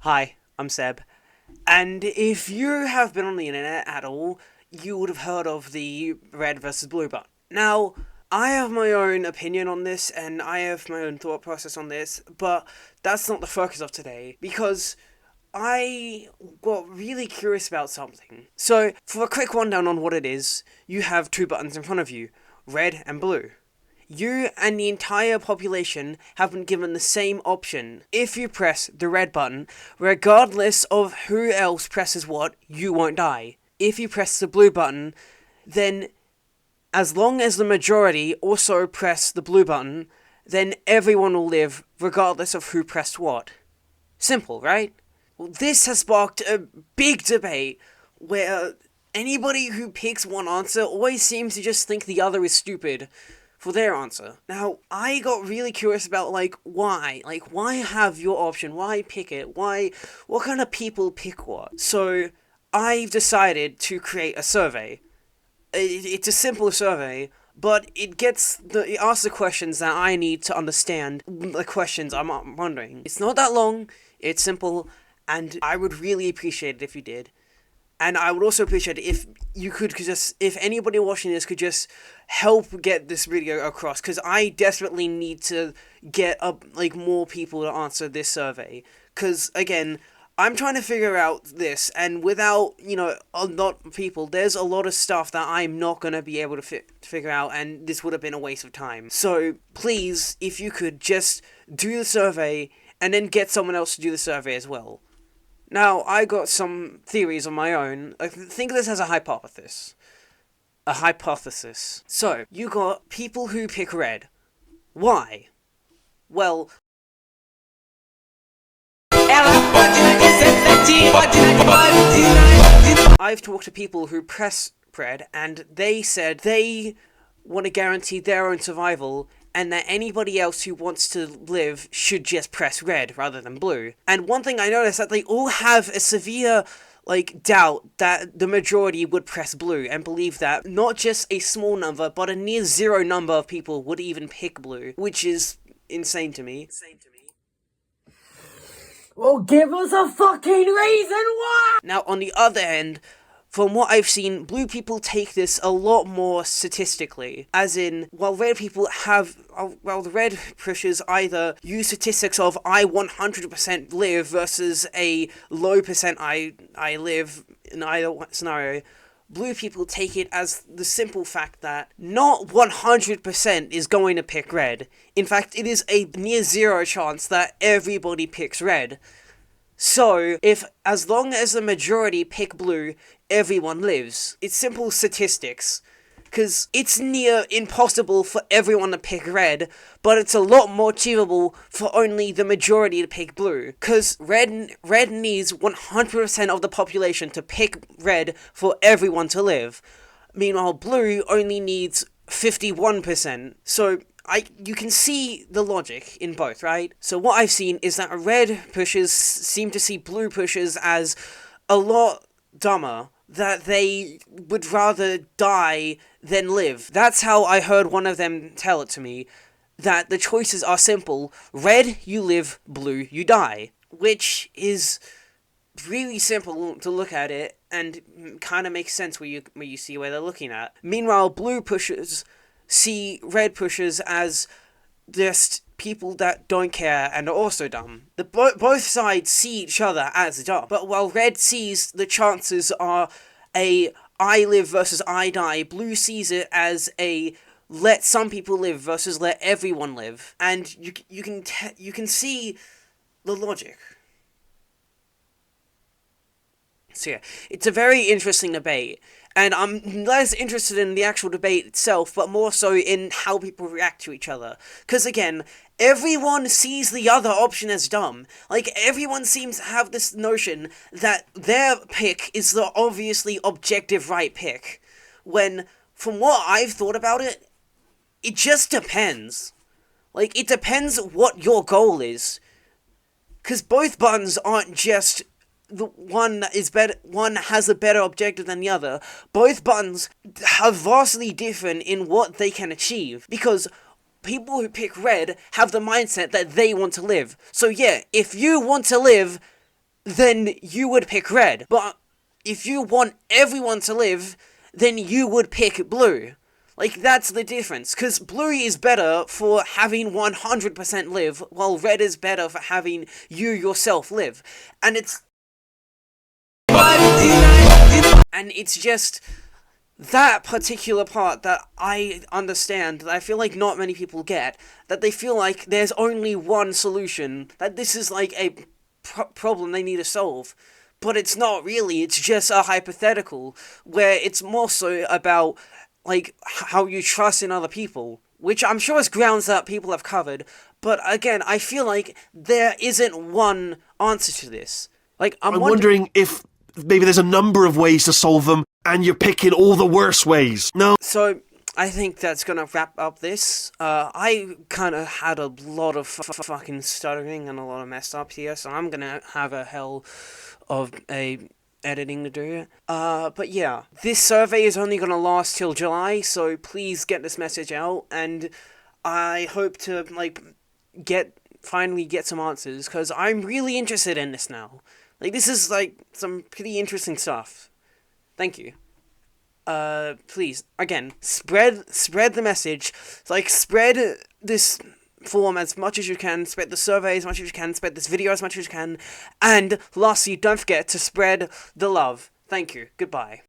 Hi, I'm Seb. And if you have been on the internet at all, you would have heard of the red versus blue button. Now, I have my own opinion on this and I have my own thought process on this, but that's not the focus of today because I got really curious about something. So, for a quick rundown on what it is, you have two buttons in front of you, red and blue. You and the entire population have been given the same option. If you press the red button, regardless of who else presses what, you won't die. If you press the blue button, then as long as the majority also press the blue button, then everyone will live regardless of who pressed what. Simple, right? Well, this has sparked a big debate where anybody who picks one answer always seems to just think the other is stupid for their answer. Now, I got really curious about, why? Why have your option? Why pick it? What kind of people pick what? So, I've decided to create a survey. It's a simple survey, but it asks the questions that I need to understand the questions I'm wondering. It's not that long, it's simple, and I would really appreciate it if you did. And I would also appreciate it if you could just, if anybody watching this could just help get this video across, because I desperately need to get up, more people to answer this survey. Because, again, I'm trying to figure out this, and without, a lot of people, there's a lot of stuff that I'm not going to be able to figure out, and this would have been a waste of time. So, please, if you could just do the survey, and then get someone else to do the survey as well. Now, I got some theories on my own. I think of this as a hypothesis. A hypothesis. So, you got people who pick red. Why? Well, I've talked to people who press red, and they said they want to guarantee their own survival, and that anybody else who wants to live should just press red rather than blue. And one thing I noticed that they all have a severe, doubt that the majority would press blue, and believe that not just a small number, but a near zero number of people would even pick blue, which is insane to me. Well, give us a fucking reason why! Now, on the other end, from what I've seen, blue people take this a lot more statistically. As in, while the red pushers either use statistics of I 100% live versus a low percent I live in either scenario, blue people take it as the simple fact that not 100% is going to pick red. In fact, it is a near zero chance that everybody picks red. So, as long as the majority pick blue, everyone lives. It's simple statistics. Because it's near impossible for everyone to pick red, but it's a lot more achievable for only the majority to pick blue. Because red needs 100% of the population to pick red for everyone to live. Meanwhile, blue only needs 51%. So, you can see the logic in both, right? So what I've seen is that red pushers seem to see blue pushers as a lot dumber, that they would rather die than live. That's how I heard one of them tell it to me, that the choices are simple. Red, you live. Blue, you die. Which is really simple to look at it, and kind of makes sense where you see where they're looking at. Meanwhile, blue pushers see red pushers as just people that don't care and are also dumb. Both sides see each other as dumb. But while red sees the chances are a I live versus I die, blue sees it as a let some people live versus let everyone live. And you can see the logic. So yeah, it's a very interesting debate. And I'm less interested in the actual debate itself, but more so in how people react to each other. Because again, everyone sees the other option as dumb. Everyone seems to have this notion that their pick is the obviously objective right pick. When, from what I've thought about it, it just depends. It depends what your goal is. Because both buttons aren't just the one that is better, one has a better objective than the other. Both buttons are vastly different in what they can achieve, because people who pick red have the mindset that they want to live. So yeah, if you want to live, then you would pick red. But if you want everyone to live, then you would pick blue. Like, that's the difference. Because blue is better for having 100% live, while red is better for having you yourself live. And it's. And it's just that particular part that I understand, that I feel like not many people get, that they feel like there's only one solution, that this is like a problem they need to solve. But it's not really, it's just a hypothetical, where it's more so about, like, how you trust in other people, which I'm sure is grounds that people have covered, but again, I feel like there isn't one answer to this. Like, I'm wondering if maybe there's a number of ways to solve them, and you're picking all the worst ways. No. So, I think that's gonna wrap up this. I kind of had a lot of fucking stuttering and a lot of messed up here, so I'm gonna have a hell of a editing to do. But yeah, this survey is only gonna last till July, so please get this message out, and I hope to, like, finally get some answers, because I'm really interested in this now. Like, this is, like, some pretty interesting stuff. Thank you. Please, again, spread the message. Like, spread this form as much as you can, spread the survey as much as you can, spread this video as much as you can, and lastly, don't forget to spread the love. Thank you. Goodbye.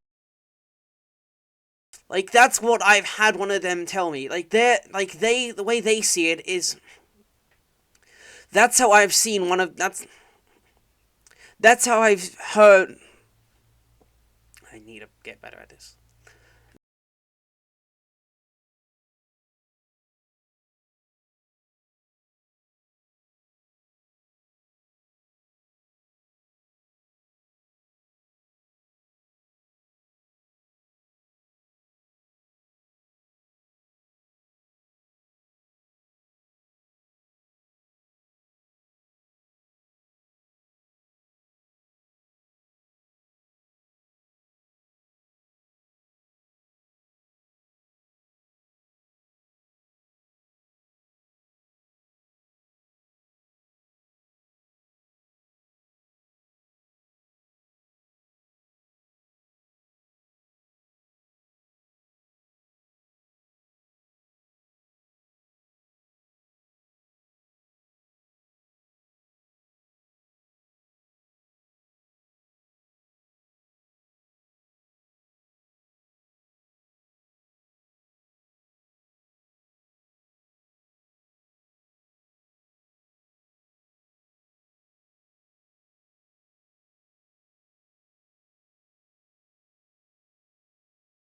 Like, that's what I've had one of them tell me. Like, the way they see it is, that's how I've seen that's how I've heard. I need to get better at this.